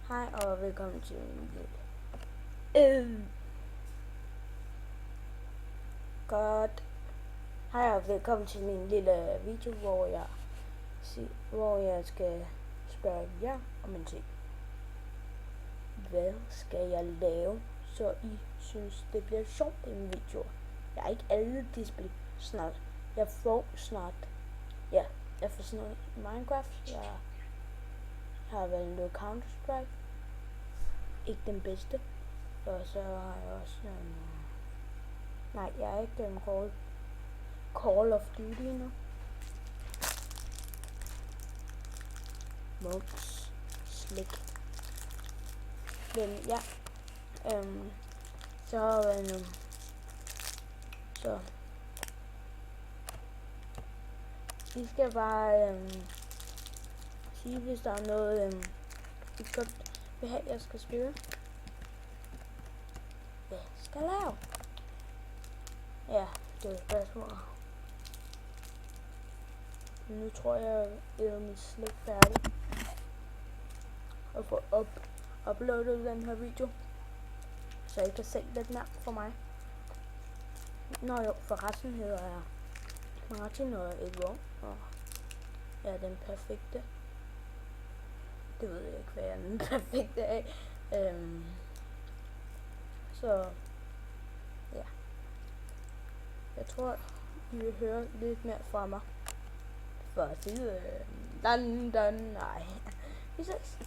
Hej og velkommen til min godt. Hej og velkommen til min lille video, hvor jeg skal spørge jer om en ting. Hvad skal jeg lave, så I synes det bliver sjovt i en video? Jeg er ikke alle de spil snart. Jeg får snart Minecraft. Jeg har valgt noget Counter-Strike. Ikke den bedste. Og så har jeg også nej, jeg er ikke en Call of Duty nu. Mums slik. Men ja, så I skal bare sige, hvis der er noget I godt vil have, jeg skal spille. Hvad skal jeg lave? Ja, det er et spørgsmål. Nu tror jeg at mit slik færdig og få uploadet den her video, så I kan se lidt mere for mig. Nå jo, forresten hedder jeg Martin og Edvard, og jeg er den perfekte. Det ved jeg ikke, hvad jeg er den perfekte af. Så ja, jeg tror I vil høre lidt mere fra mig. For at sige, nej, vi ses.